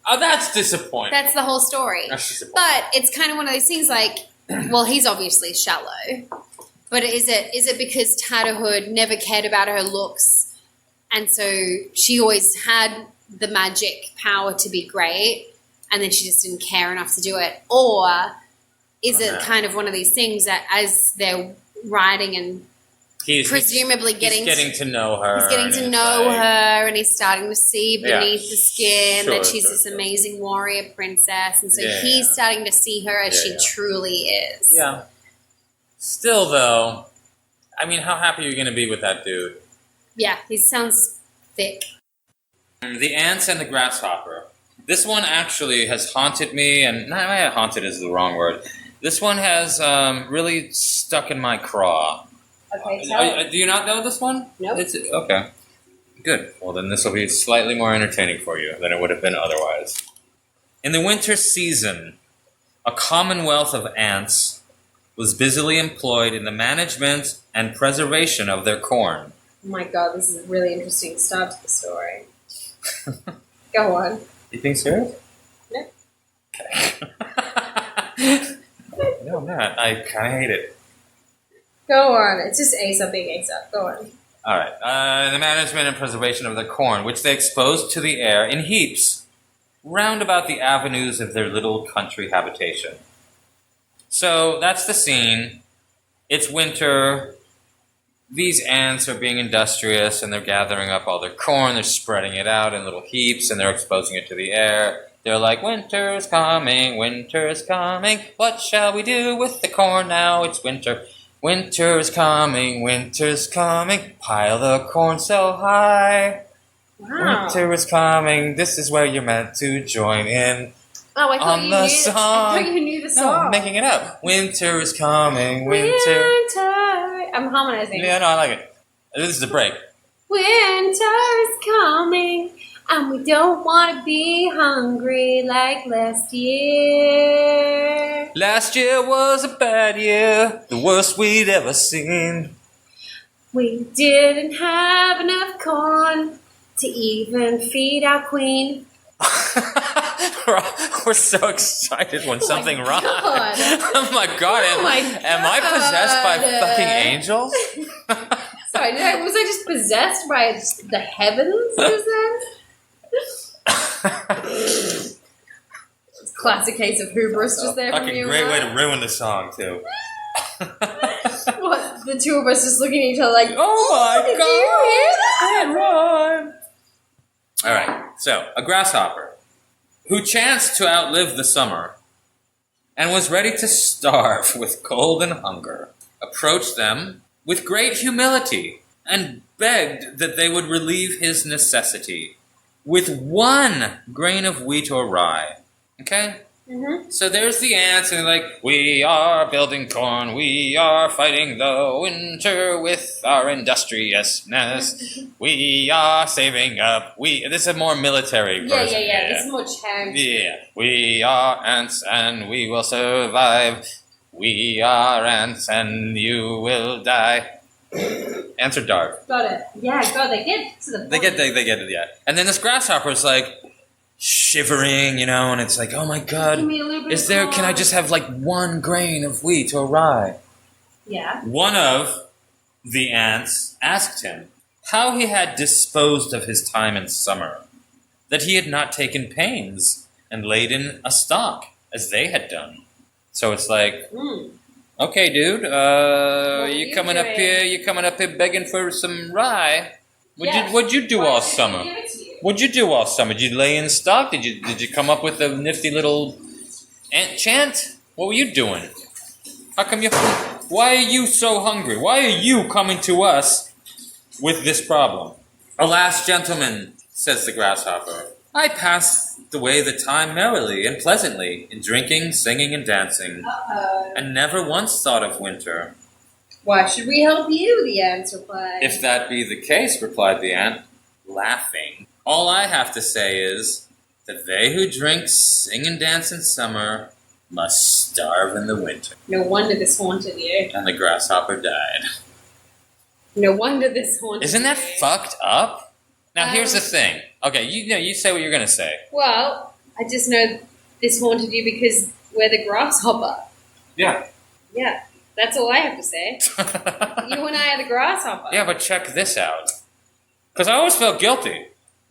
Oh, that's disappointing. That's the whole story. That's disappointing. But it's kind of one of those things like, well, he's obviously shallow. But is it because Tatterhood never cared about her looks, and so she always had the magic power to be great, and then she just didn't care enough to do it? Or is it kind of one of these things that as they're riding and he's getting to know her. He's getting to know her, and he's starting to see beneath the skin that she's this amazing warrior princess, and so he's starting to see her as she truly is. Yeah. Still, though, I mean, how happy are you going to be with that dude? Yeah, he sounds thick. The Ants and the Grasshopper. This one actually has haunted me, and not haunted is the wrong word. This one has really stuck in my craw. Okay, Do you not know this one? Nope. Okay. Good. Well, then this will be slightly more entertaining for you than it would have been otherwise. In the winter season, a commonwealth of ants was busily employed in the management and preservation of their corn. Oh my god, this is a really interesting start to the story. Go on. You being serious? No. Okay. No, I'm not. I kind of hate it. Go on. It's just Aesop being Aesop. Go on. All right. The management and preservation of the corn, which they exposed to the air in heaps, round about the avenues of their little country habitation. So that's the scene. It's winter. These ants are being industrious, and they're gathering up all their corn. They're spreading it out in little heaps, and they're exposing it to the air. They're like, winter's coming, winter's coming. What shall we do with the corn now? It's winter. Winter's coming, winter's coming. Pile the corn so high. Wow. Winter is coming. This is where you're meant to join in. Oh, I thought On you the knew. song. I thought you knew the No, song. I'm making it up. Winter is coming, winter. I'm harmonizing. Yeah, no, I like it. This is a break. Winter's coming, and we don't want to be hungry like last year. Last year was a bad year, the worst we'd ever seen. We didn't have enough corn to even feed our queen. We're so excited when something my rhymes. God. Oh my god, am I possessed by fucking angels? Sorry, was I just possessed by the heavens? Classic case of hubris just there from Fucking you. great way to ruin the song, too. What? The two of us just looking at each other like, Oh my did god! you hear that? It rhymed. Alright, so, a grasshopper who chanced to outlive the summer and was ready to starve with cold and hunger, approached them with great humility and begged that they would relieve his necessity with 1 grain of wheat or rye. Okay? Mm-hmm. So there's the ants, and they're like, we are building corn, we are fighting the winter with our industriousness, we are saving up, this is a more military version. Yeah. This is more chant. Yeah, we are ants and we will survive, we are ants and you will die. Ants are dark. Got it. Yeah, God, they get to the point. They get it, yeah. And then this grasshopper's like, shivering, and it's like, oh my god, Give me a little bit is of there, corn. can I just have like 1 grain of wheat or rye? Yeah. One of the ants asked him how he had disposed of his time in summer, that he had not taken pains and laid in a stock as they had done. So it's like, okay, dude, you coming up here begging for some rye? What'd you do all summer? What'd you do all summer? Did you lay in stock? Did you come up with a nifty little ant chant? What were you doing? How come why are you so hungry? Why are you coming to us with this problem? Alas, gentlemen, says the grasshopper, I passed away the time merrily and pleasantly in drinking, singing, and dancing, and never once thought of winter. Why should we help you? The ants replied. If that be the case, replied the ant, laughing, all I have to say is that they who drink, sing, and dance in summer must starve in the winter. No wonder this haunted you. And the grasshopper died. No wonder this haunted Isn't that you. fucked up? Now here's the thing. Okay, you say what you're gonna say. Well, I just know this haunted you because we're the grasshopper. Yeah. Yeah, that's all I have to say. You and I are the grasshopper. Yeah, but check this out. Because I always felt guilty.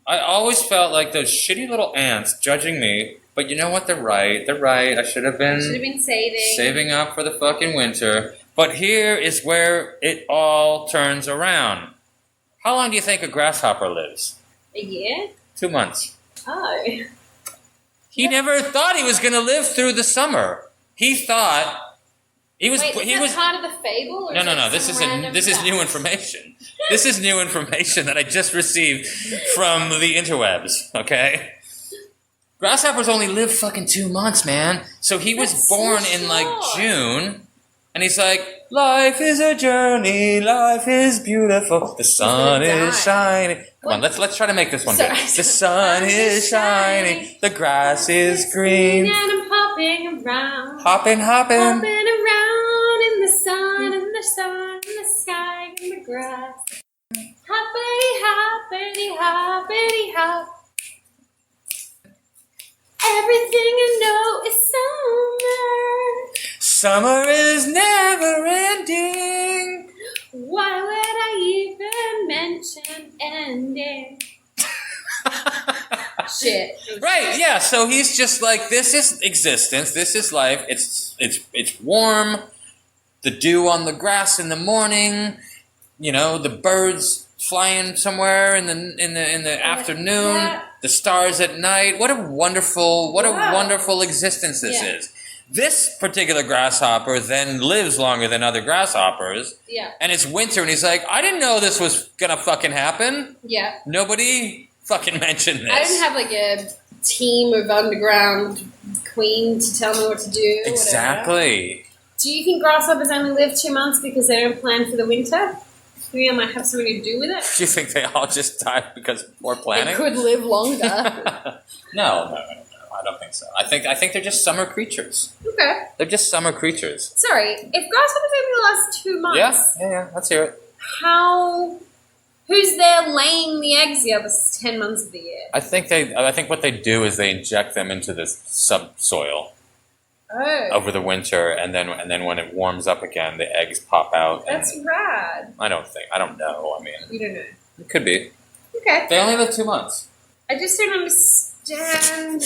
I always felt like those shitty little ants judging me. But you know what? They're right. I should have been saving up for the fucking winter. But here is where it all turns around. How long do you think a grasshopper lives? A year? 2 months. Oh. He never thought he was going to live through the summer. He thought he was. Wait, he is was that part of the fable? Or no. This is new information. This is new information that I just received from the interwebs. Okay. Grasshoppers only live fucking 2 months, man. So he was born in like June, and he's like, Life is a journey. Life is beautiful. The sun is shining. Come on, let's try to make this one good. The sun is shining. The grass is green. And I'm hopping around. Hopping. Hopping around in the sun, in the sky, in the grass. Hoppity, hoppity, hoppity, hop. Everything I know is summer. Summer is never ending. Why would I even mention ending? Shit. Right, yeah, so he's just like, this is existence, this is life, it's warm, the dew on the grass in the morning, you know, the birds flying somewhere in the afternoon, the stars at night. What a wonderful existence this is. This particular grasshopper then lives longer than other grasshoppers. Yeah. And it's winter, and he's like, I didn't know this was gonna fucking happen. Yeah. Nobody fucking mentioned this. I didn't have like a team of underground queen to tell me what to do. Exactly. Whatever. Do you think grasshoppers only live 2 months because they don't plan for the winter? Maybe I might have something to do with it. Do you think they all just died because of poor planning? They could live longer. No. I don't think so. I think they're just summer creatures. Okay. They're just summer creatures. Sorry, if grasshoppers only last 2 months... Yeah, let's hear it. Who's there laying the eggs the other 10 months of the year? I think what they do is they inject them into this subsoil over the winter, and then when it warms up again, the eggs pop out. That's rad. I don't know. I mean, you don't know. It could be. Okay. They only live 2 months. I just don't understand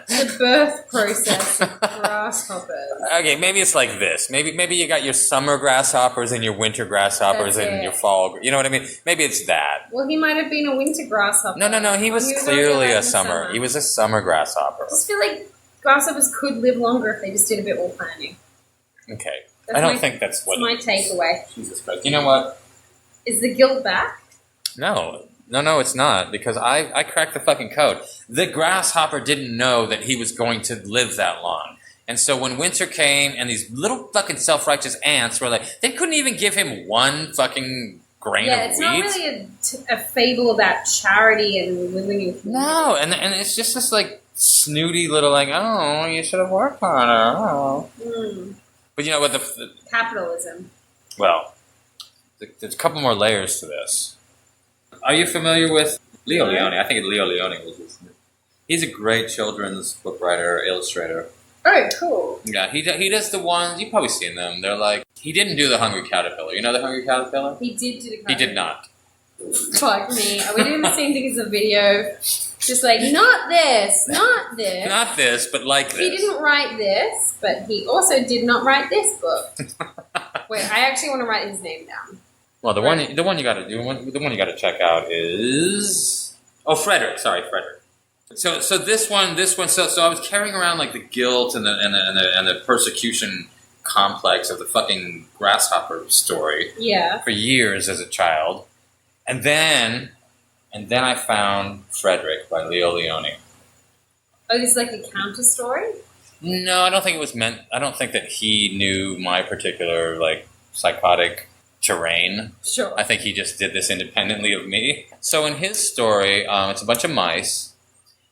the birth process of grasshoppers. Okay, maybe it's like this. Maybe you got your summer grasshoppers and your winter grasshoppers and your fall. You know what I mean? Maybe it's that. Well, he might have been a winter grasshopper. No. He was clearly a summer. He was a summer grasshopper. I just feel like grasshoppers could live longer if they just did a bit more planning. Okay. I don't think that's what... That's my takeaway. Jesus Christ. You know what? Is the guilt back? No, it's not, because I cracked the fucking code. The grasshopper didn't know that he was going to live that long. And so when winter came and these little fucking self-righteous ants were like, they couldn't even give him one fucking grain of wheat. Yeah, it's not really a fable about charity and living in community. No, and it's just this like snooty little like, oh, you should have worked harder. Oh. But you know what, the capitalism. Well, there's a couple more layers to this. Are you familiar with Leo Leone? I think Leo Leone was his name. He's a great children's book writer, illustrator. Oh, cool. Yeah, he does the ones, you've probably seen them. They're like, he didn't do The Hungry Caterpillar. You know The Hungry Caterpillar? He did do The He did not. Fuck me. Are we doing the same thing as the video? Just like, not this, not this. Not this, but like this. He didn't write this, but he also did not write this book. Wait, I actually want to write his name down. Well, the one you got to check out is Frederick. Sorry, Frederick. So this one. So I was carrying around like the guilt and the persecution complex of the fucking grasshopper story. Yeah. For years as a child, and then I found Frederick by Leo Leone. Oh, this is like a counter story? No, I don't think it was meant. I don't think that he knew my particular like psychotic terrain. Sure. I think he just did this independently of me. So in his story, it's a bunch of mice,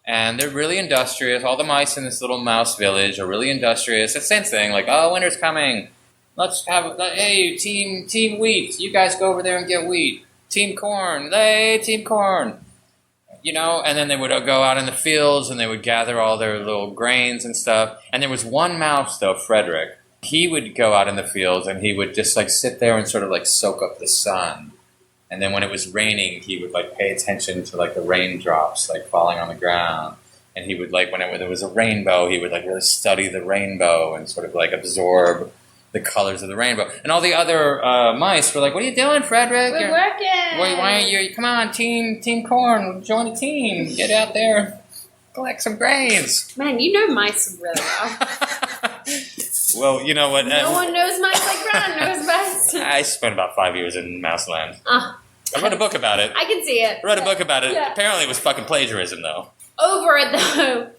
and they're really industrious. All the mice in this little mouse village are really industrious. It's the same thing, like, oh, winter's coming. Let's have, hey, team wheat. You guys go over there and get wheat. Team corn. Hey, team corn. You know, and then they would go out in the fields and they would gather all their little grains and stuff. And there was one mouse, though, Frederick. He would go out in the fields and he would just like sit there and sort of like soak up the sun. And then when it was raining, he would like pay attention to like the raindrops like falling on the ground. And he would like, when there was a rainbow, he would like really study the rainbow and sort of like absorb the colors of the rainbow. And all the other mice were like, what are you doing, Frederick? We're working. Why aren't you, come on, team corn, join the team. Get out there, collect some grains. Man, you know mice really well. Well, you know what? No one knows mice like Brad knows mice. I spent about 5 years in Mouseland. I wrote a book about it. I can see it. I wrote a book about it. Yeah. Apparently it was fucking plagiarism, though. Over it, though.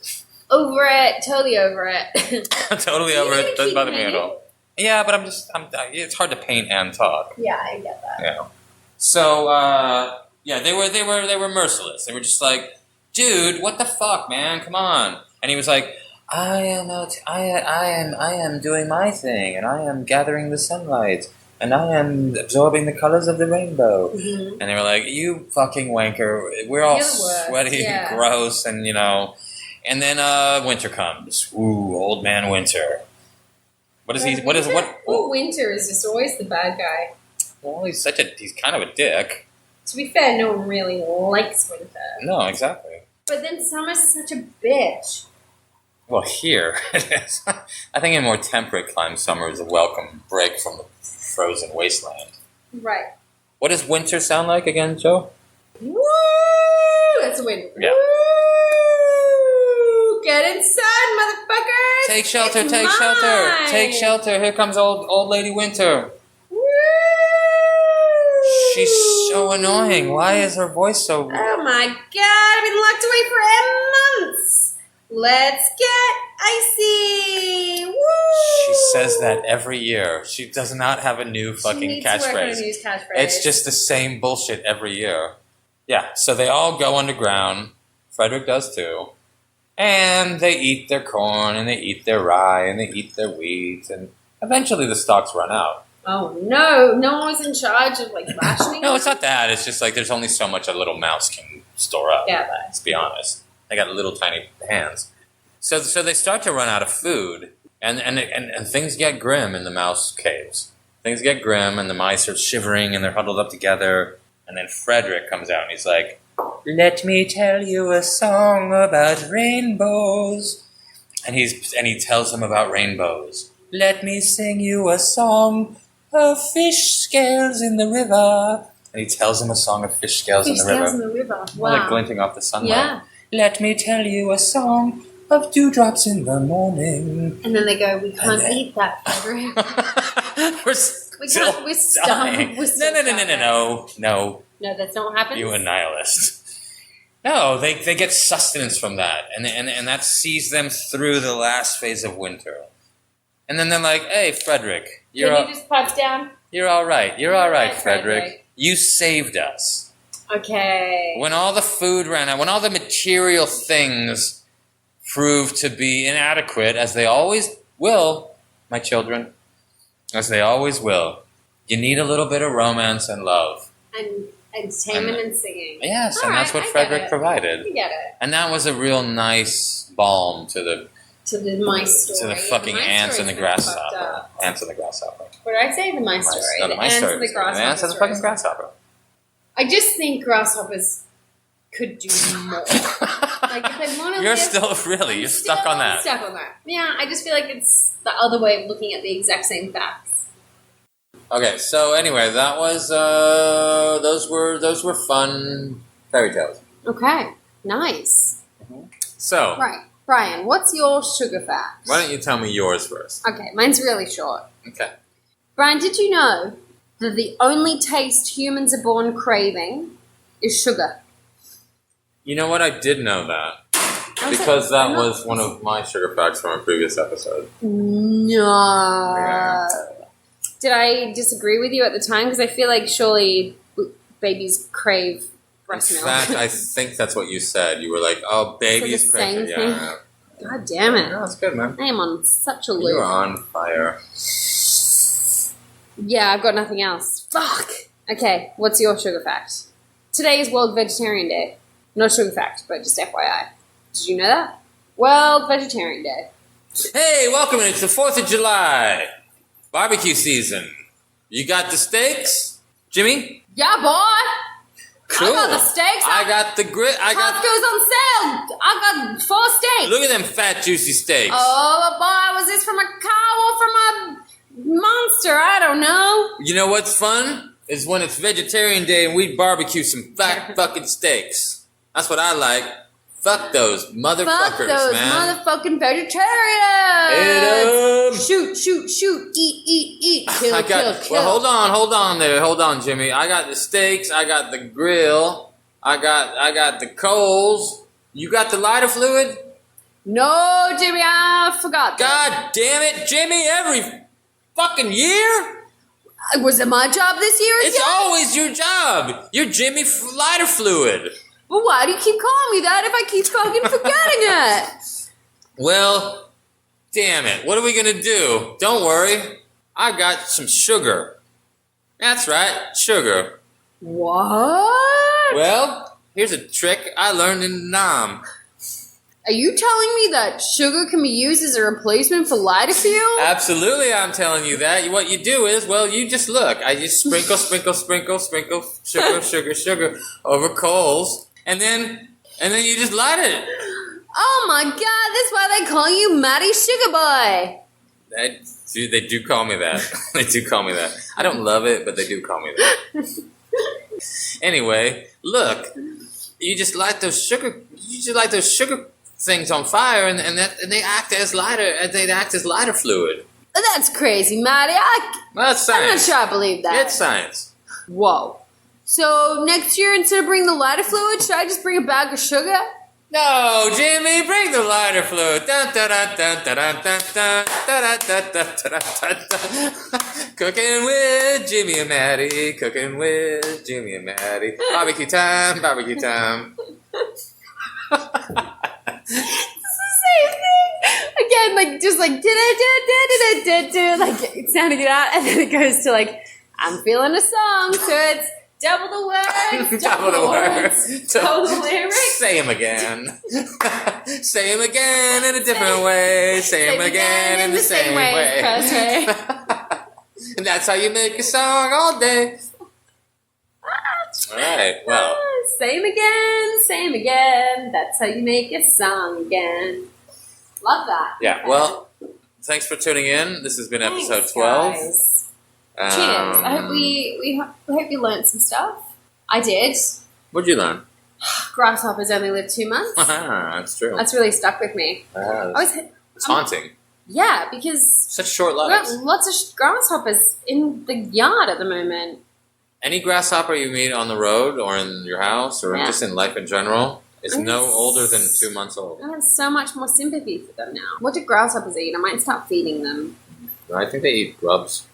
Over it. Totally over it. Totally over it. Doesn't bother me at all. Yeah, but it's hard to paint and talk. Yeah, I get that. Yeah. So, yeah, they were merciless. They were just like, dude, what the fuck, man? Come on. And he was like, I am doing my thing, and I am gathering the sunlight, and I am absorbing the colors of the rainbow. Mm-hmm. And they were like, you fucking wanker. We're all sweaty and gross, and, And then winter comes. Ooh, old man winter. What is he? What is what? Well, Winter is just always the bad guy. Well, he's kind of a dick. To be fair, no one really likes Winter. No, exactly. But then Summer's such a bitch. Well, here it is. I think in more temperate climes, summer is a welcome break from the frozen wasteland. Right. What does winter sound like again, Joe? Woo! That's a win. Yeah. Woo! Get inside, motherfuckers! Take shelter, It's take mine. shelter, take shelter. Here comes old lady Winter. Woo! She's so annoying. Why is her voice so... Oh my god, I've been locked away for 8 months! Let's get icy! Woo! She says that every year. She does not have a new fucking She needs to work on a catchphrase. new catchphrase. It's just the same bullshit every year. Yeah, so they all go underground. Frederick does too. And they eat their corn, and they eat their rye, and they eat their wheat, and eventually the stocks run out. Oh no, no one was in charge of rationing. No, it's not that. It's just there's only so much a little mouse can store up. Yeah, but Let's be honest. They got little tiny hands. So they start to run out of food, and things get grim in the mouse caves. Things get grim, and the mice are shivering, and they're huddled up together. And then Frederick comes out, and he's like, "Let me tell you a song about rainbows." And he tells them about rainbows. "Let me sing you a song of fish scales in the river." And he tells them a song of fish scales in the river. in the river. Wow. Like glinting off the sunlight. Yeah. "Let me tell you a song of dewdrops in the morning." And then they go, "We can't eat that, Frederick. We're We still can't. We're starving. dying. We're still No, starving." No. No, that's not what happens. You a nihilist. No, they get sustenance from that, and that sees them through the last phase of winter. And then they're like, "Hey, Frederick, Can you just pipe down? you're all right. You're all right, Frederick. Frederick. You saved us." Okay. When all the food ran out, when all the material things proved to be inadequate, as they always will, my children, as they always will, you need a little bit of romance and love. And entertainment and singing. Yes, All and that's right, what I Frederick get it. provided. You get it. And that was a real nice balm to the mice story. to the fucking mice ants and the story's kinda fucked grasshopper. up. Ants and the grasshopper. What did I say? The mice story. No, the mice ants story. and the The grasshopper. ants and the fucking grasshopper. I just think grasshoppers could do more. If they want to You're stuck on that. Stuck on that. Yeah, I just feel like it's the other way of looking at the exact same facts. Okay, so anyway, that was those were fun fairy tales. Okay, nice. So Right. Brian, what's your sugar fact? why don't you tell me yours first? Okay, mine's really short. Okay. Brian, did you know that the only taste humans are born craving is sugar? You know what? I did know that. Because that was one of my sugar facts from a previous episode. No. Yeah. Did I disagree with you at the time? Because I feel like surely babies crave breast In milk. fact, I think that's what you said. You were like, "Oh, babies So the same crave it." thing? Yeah. God damn it. No, that's good, man. I am on such a You're loop. on fire. Yeah, I've got nothing else. Fuck. Okay, what's your sugar fact? Today is World Vegetarian Day. Not sugar fact, but just FYI. Did you know that? World Vegetarian Day. Hey, welcome! It's the 4th of July. Barbecue season. You got the steaks? Jimmy? Yeah, boy! Cool. I got the steaks. I got the grit. Costco's on sale. I got 4 steaks. Look at them fat, juicy steaks. Oh, boy, was this from a cow or from a monster? I don't know. You know what's fun? Is when it's vegetarian day and we barbecue some fat fucking steaks. That's what I like. Fuck those motherfuckers, Fuck those man. motherfucking vegetarians. Hit 'em. Shoot. Eat. Kill. Well, hold on there. Hold on, Jimmy. I got the steaks. I got the grill. I got the coals. You got the lighter fluid? No, Jimmy, I forgot. God damn it, Jimmy! fucking year? Was it my job this year again? It's always your job. You're Jimmy Lighter Fluid. But why do you keep calling me that if I keep fucking forgetting it? Well, damn it. What are we going to do? Don't worry. I got some sugar. That's right, sugar. What? Well, here's a trick I learned in Nam. Are you telling me that sugar can be used as a replacement for lighter fuel? Absolutely, I'm telling you that. What you do is, well, you just look. I just sprinkle, sugar over coals, and then you just light it. Oh my god, that's why they call you Matty Sugar Boy. They do call me that. They do call me that. I don't love it, but they do call me that. Anyway, look. You just light those sugar things on fire, and they act as lighter fluid. That's crazy, Matty. Well, that's I'm not science. sure I believe that. It's science. Whoa. So next year, instead of bringing the lighter fluid, should I just bring a bag of sugar? No, Jimmy, bring the lighter fluid. Dun, dun, dun, dun, dun, dun, dun, dun, dun, dun, dun, dun, dun, dun. Cooking with Jimmy and Maddie. Cooking with Jimmy and Maddie. Barbecue time. Barbecue time. It's the same thing. Again, just like like sounding it out, and then it goes to I'm feeling a song, so it's double the words, double the words, double the lyrics. Say them again. Say them again in a different way. Say them again in the same way. And that's how you make a song all day. All right, well. Same again. That's how you make a song again. Love that. Yeah, well, thanks for tuning in. This has been episode 12. Guys. Cheers. I hope we hope you learned some stuff. I did. What'd you learn? Grasshoppers only live 2 months. That's true. That's really stuck with me. It's haunting. Yeah, because Such short we've lives. got lots of grasshoppers in the yard at the moment. Any grasshopper you meet on the road or in your house or just in life in general is no older than 2 months old. I have so much more sympathy for them now. What do grasshoppers eat? I might start feeding them. I think they eat grubs.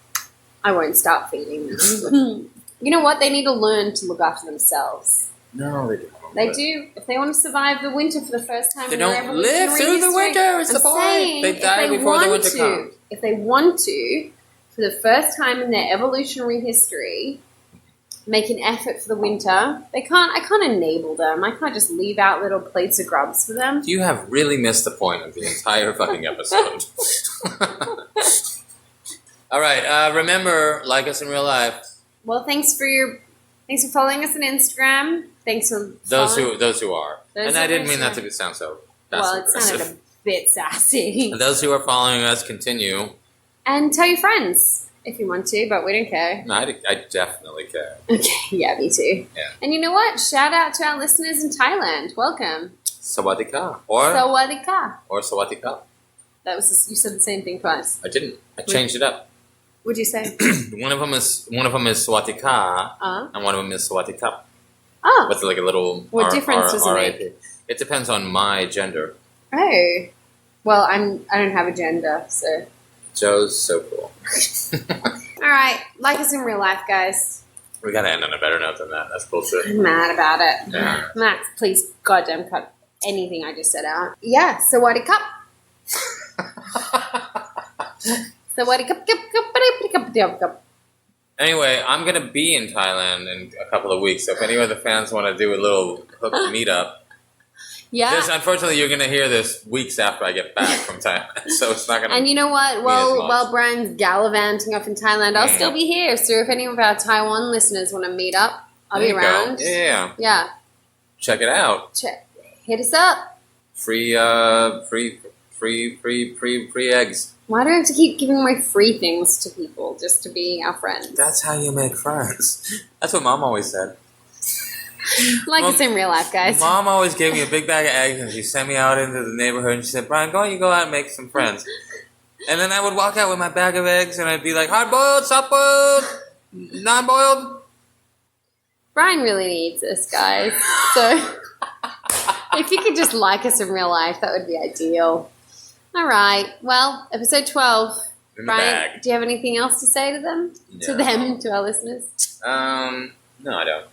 I won't start feeding them. You know what? They need to learn to look after themselves. No, they don't. They do. If they want to survive the winter for the first time They in their don't evolutionary live through the history, winter. It's the I'm point. saying, They die before the winter comes. If they want to, for the first time in their evolutionary history, make an effort for the winter, I can't enable them. I can't just leave out little plates of grubs for them. You have really missed the point of the entire fucking episode. All right. Remember, like us in real life. Well, thanks for following us on Instagram. Thanks for Those who are. And I didn't mean that Instagram. to sound so Well, it sounded a bit sassy. Those who are following us, continue. And tell your friends if you want to, but we don't care. No, I definitely care. Okay, yeah, me too. Yeah. And you know what? Shout out to our listeners in Thailand. Welcome. Sawadika. Or Sawadika. Sawadika. You said the same thing twice. I didn't. I changed it up. What'd you say? One of them is Swatika, and one of them is Swatika. Oh. With like a little. What difference does it RIP. make? It depends on my gender. Oh. Well, I don't have a gender, so. Joe's so cool. All right, like us in real life, guys. We gotta end on a better note than that. That's bullshit. I'm mad about it. Yeah. Max, please, goddamn, cut anything I just said out. Yeah. Sawadika. Anyway, I'm going to be in Thailand in a couple of weeks, so if any of the fans want to do a little hook meetup, unfortunately you're going to hear this weeks after I get back from Thailand, so it's not going to. And you know what? While Brian's gallivanting off in Thailand, I'll still be here. So if any of our Taiwan listeners want to meet up, I'll be around. Yeah. Check it out. Hit us up. Free eggs. Why do I have to keep giving away free things to people just to be our friends? That's how you make friends. That's what Mom always said. Like it's in real life, guys. Mom always gave me a big bag of eggs, and she sent me out into the neighborhood, and she said, Brian, you go out and make some friends. And then I would walk out with my bag of eggs, and I'd be like, hard-boiled, soft-boiled, non-boiled. Brian really needs this, guys. So if you could just like us in real life, that would be ideal. All right. Well, episode 12. in the Brian, bag. do you have anything else to say to them? No. To them, to our listeners? No, I don't.